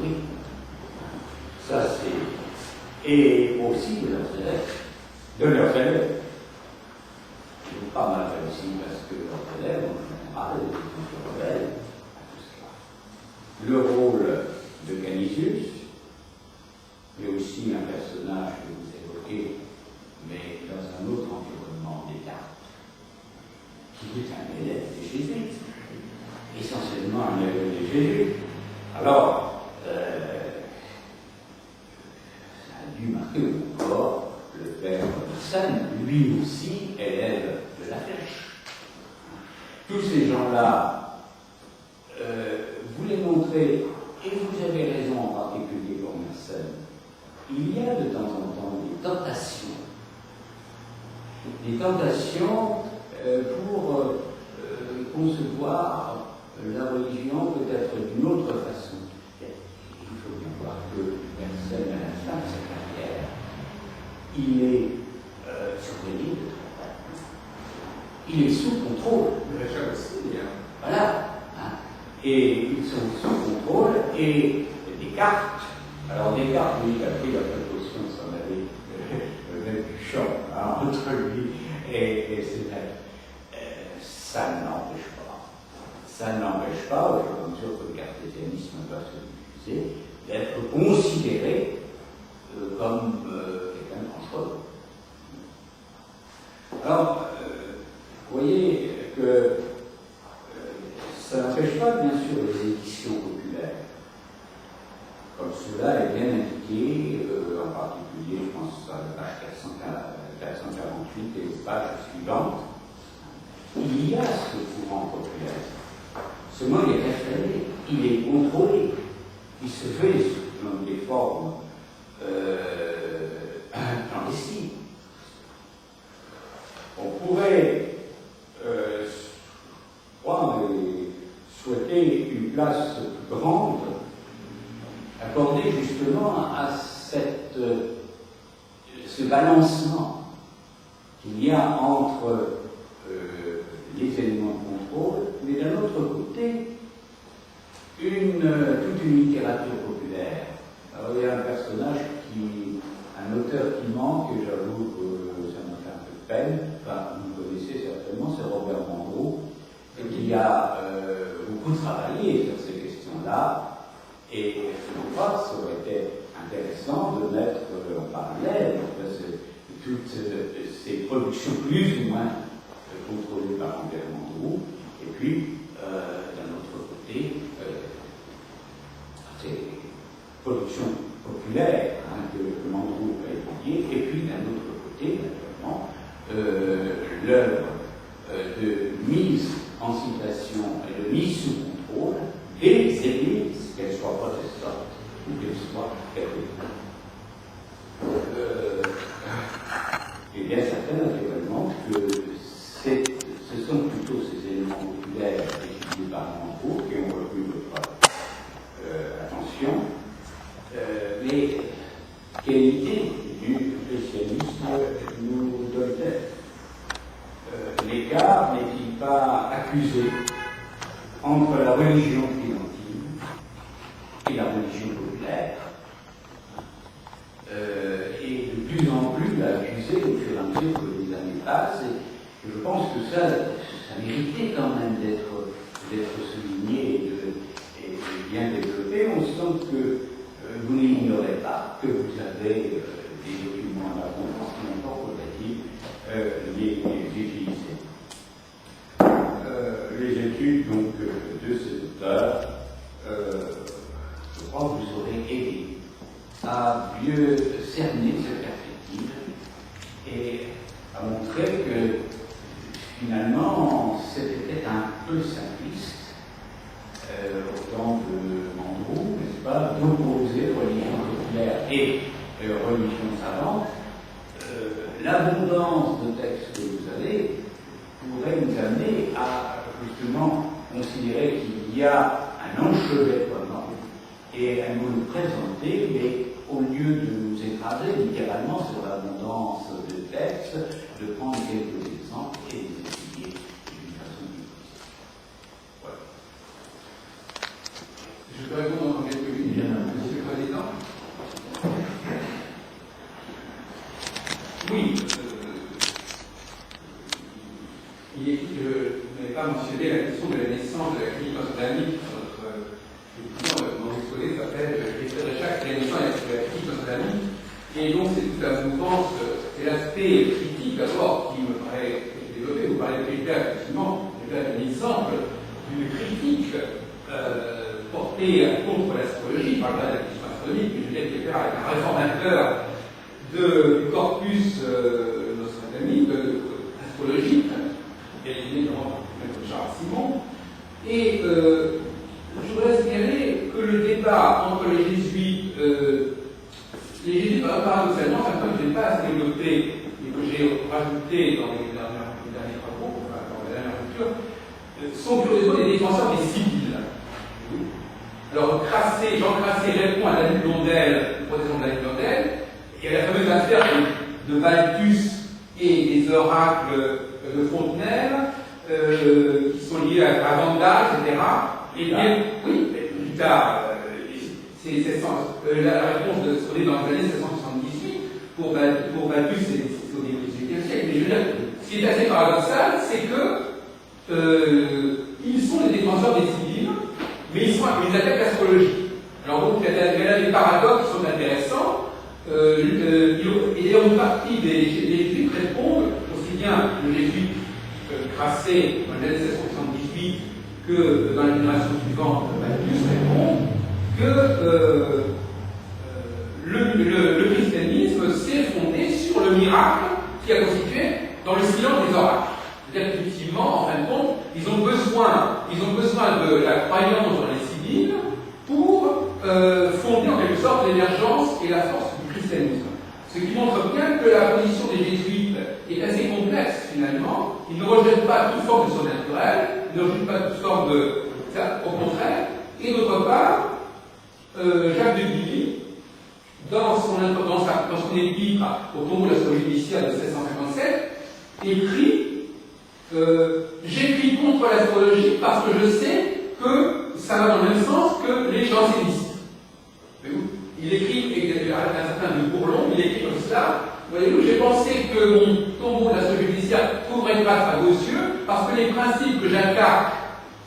Speaker 3: Oui, ça c'est. Et aussi de leurs élèves. De leurs élèves. Je ne pas mal ici parce que leurs élèves, en général, ils rebelles à tout cela. Le rôle de Canisius, mais aussi un personnage que vous évoquez, mais dans un autre environnement d'État, qui est un élève des jésuites, essentiellement un élève des jésuites. Alors, ça a dû marquer encore le père de Seine, lui aussi élève de la Flèche. Tous ces gens-là voulaient montrer, et vous avez raison en particulier pour Mersenne, il y a de temps en temps des tentations. Des tentations pour concevoir la religion peut-être d'une autre façon. Il faut bien voir que Mersenne, à la fin de sa carrière, il est surveillé de travail. Il est sous contrôle. Voilà. Hein. Et ils sont sous contrôle et Descartes. Alors Descartes, lui, il a pris la précaution de s'en aller mettre du champ entre lui et c'est ça ne l'empêche pas. Ça ne l'empêche pas, au fur et à mesure que le cartésianisme va se diffuser, d'être considéré comme quelqu'un de dangereux. Alors, vous voyez que ça n'empêche pas, bien sûr, les éditions populaires. Comme cela est bien indiqué, en particulier, je pense à la page 448 et les pages suivantes, il y a ce courant populaire. Seulement, il est référé, il est contrôlé, il se fait selon des formes clandestines. On pourrait, souhaiter une place plus grande accordée justement à ce balancement qu'il y a entre les éléments de contrôle, mais d'un autre côté, toute une littérature populaire. Alors il y a un personnage un auteur qui manque, et j'avoue que ça m'a fait un peu de peine, enfin vous le connaissez certainement, c'est Robert Monroe, et qui a beaucoup travaillé sur ces questions-là, et je crois que ça aurait été intéressant de mettre en parallèle toutes ces productions plus ou moins contrôlées par Robert Monroe, et puis d'un autre côté, ces productions populaires que Monroe a étudiées, et puis d'un autre côté, naturellement, l'œuvre de mise en citation et de mise sous contrôle des églises, qu'elles soient protestantes ou qu'elles soient catholiques. Il est bien certain, naturellement, que ce sont plutôt ces éléments populaires étudiés par Monroe qui ont retenu votre attention. Mais quelle idée du christianisme nous donne-t-elle? L'écart n'est-il pas accusé entre la religion tridentine et la religion populaire, et de plus en plus accusé au fur et à mesure que les années passent, et je pense que ça méritait quand même d'être souligné et bien développé. On sent que vous n'ignorez pas que vous avez des documents à la conférence n'importe les utiliser. Les études donc de cet auteur, je crois que vous aurez aidé à mieux cerner cette perspective et à montrer que finalement c'était un peu simpliste au temps de Monroe, n'est-ce pas, d'opposer religion populaire et religion savante, l'abondance de textes que vous avez pourrait nous amener à justement considérer qu'il y a un enchevêtrement et à nous le présenter, mais au lieu de nous écraser littéralement sur l'abondance de textes, de prendre quelques exemples et de les étudier d'une façon plus précise. Voilà.
Speaker 1: Je peux répondre en quelques minutes, Monsieur le Président. Oui, je n'avais pas mentionné la question de la naissance de la clinique islamique. Mon exposé s'appelle l'effet de chaque la naissance de la clinique islamique. Et donc, c'est toute la mouvance, c'est l'aspect critique d'abord qui me paraît développé. Vous parlez de critères, effectivement, un exemple d'une critique portée contre l'astrologie, par la question astronomique, mais je viens de faire avec un réformateur du corpus nostradamus, astrologique, réalisé par M. Charles Simon. Et je voudrais signaler que le débat entre les jésuites, paradoxalement, c'est un point que je n'ai pas assez développé et que j'ai rajouté dans les derniers travaux, dans la dernière lecture, sont curieusement des défenseurs des civils. Alors, Jean Crassé répond à David Blondel, une protection de David Blondel, et à la fameuse affaire de Balthus et des oracles de Fontenelle, qui sont liés à Vanda, etc. Et bien, oui, plus tard, la réponse on est dans les années 778, pour Balthus, c'est au début du XVIIIe siècle. Mais je veux dire, ce qui est assez paradoxal, c'est que ils sont les défenseurs des civils, mais ils attaquent l'astrologie. Alors donc, il y a des paradoxes qui sont intéressants. Et d'ailleurs, une partie des jésuites répondent, aussi bien le jésuite Crassé dans les années 778 que dans la génération suivante, Balthus répond que le christianisme s'est fondé sur le miracle qui a constitué dans le silence des oracles. C'est-à-dire qu'effectivement, en fin de compte, ils ont besoin de la croyance dans les civils pour fonder en quelque sorte l'émergence et la force du christianisme. Ce qui montre bien que la position des jésuites est assez complexe finalement. Ils ne rejettent pas toute forme de surnaturel, ils ne rejettent pas toute forme de... Au contraire. Et d'autre part, Jacques de Billy, dans son épître au tombeau de l'astrologie initiale de 1657, écrit j'écris contre l'astrologie parce que je sais que ça va dans le même sens que les jansénistes. Il écrit, avec un certain de Bourlon, il écrit comme cela. Voyez-vous, j'ai pensé que mon tombeau d'astrologie initiale couvrait grâce à vos yeux parce que les principes que j'incarne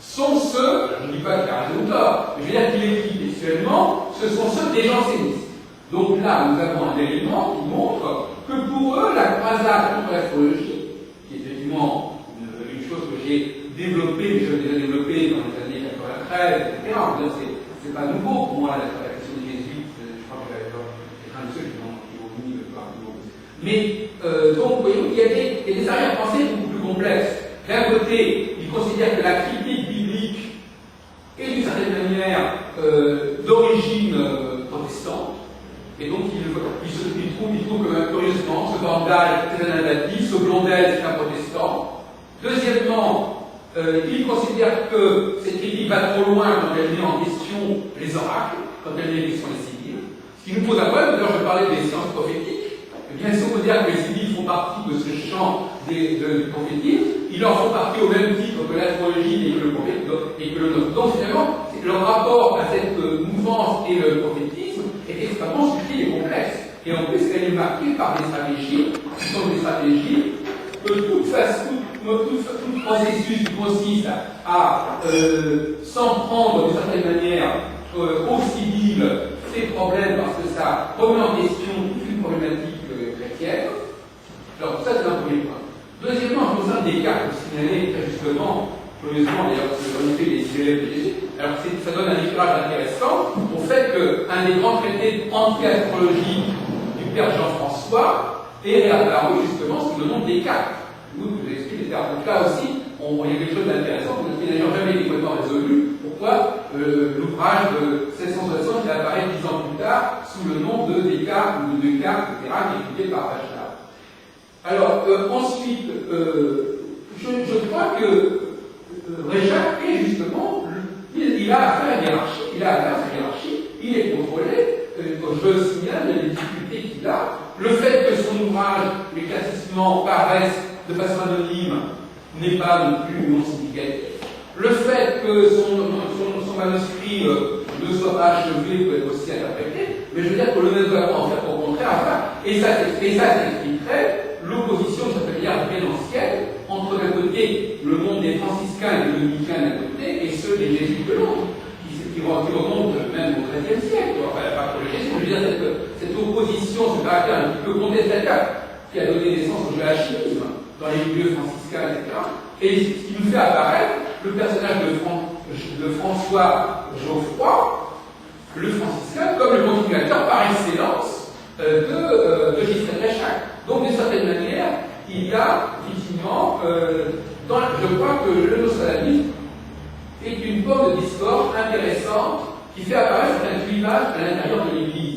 Speaker 1: sont ceux, je ne dis pas qu'il a raison ou tort, mais je veux dire qu'il écrit textuellement, ce sont ceux des jansénistes. Donc là, nous avons un élément qui montre que pour eux, la croisade contre l'astrologie, qui est effectivement une chose que j'ai développée, mais je l'ai déjà développée dans les années 93, etc. C'est pas nouveau pour moi la question des jésuites, je crois que c'est un de ceux qui ont mis le parcours. Mais donc, vous voyez, il y a des arrière-pensées beaucoup plus complexes. D'un côté, ils considèrent que la critique biblique est d'une certaine manière d'origine protestante. Et donc, ils trouvent que, curieusement, ce Vandal, c'est un anabaptiste, ce Blondel, c'est un protestant. Deuxièmement, ils considèrent que cette critique va trop loin quand elle met en question les oracles, quand elle met en question les civils. Ce qui nous pose un problème, d'ailleurs, je parlais des sciences prophétiques. Eh bien, si on peut dire que les civils font partie de ce champ du prophétisme, ils en font partie au même titre que l'astrologie et que le prophétisme. Donc, finalement, leur rapport à cette mouvance et le prophétisme est extrêmement subtil et complexe. Et en plus, elle est marquée par des stratégies qui sont des stratégies que tout processus qui consiste à s'en prendre d'une certaine manière au civil ces problèmes parce que ça remet en question toute une problématique chrétienne. Alors, ça, c'est un premier point. Deuxièmement, en concerne des cas que vous signalez très justement, curieusement d'ailleurs, en effet, les élèves de Jésus. Alors, ça donne un éclairage intéressant au fait qu'un des grands traités anti-astrologie du père Jean-François est réapparu justement sous le nom des cas. Vous expliquez, etc. Donc là aussi, il y a quelque chose d'intéressant, qui n'a d'ailleurs jamais été complètement résolu. Pourquoi l'ouvrage de 1660 qui apparaît 10 ans plus tard sous le nom de Descartes ou de Descartes, etc., qui est étudié par Bachelard. Alors, ensuite, je crois que Réjat est justement, il a affaire à la hiérarchie, il est contrôlé, je signale les difficultés qu'il a, le fait que son ouvrage, les classissements paraissent de façon anonyme, n'est pas non plus non significatif. Le fait que son manuscrit ne soit pas achevé peut être aussi interprété, mais je veux dire que le nettoiement en fait au contraire à ça. Et ça expliquerait l'opposition de cette manière bien ancienne entre d'un côté le monde des franciscains et des dominicains d'un côté et ceux des jésuites de l'autre, qui remontent même au XIIIe siècle. Enfin, pas pour les jésuites, je veux dire cette opposition, ce caractère un petit peu contestataire qui a donné naissance au joachimisme dans les milieux franciscains, etc. Et ce qui nous fait apparaître le personnage de François Geoffroy, le franciscain, comme le continuateur par excellence de Gisèle Réchac. Donc, d'une certaine manière, il y a effectivement, je crois que le nostradamusme est une forme de discours intéressante qui fait apparaître un clivage à l'intérieur de l'Église.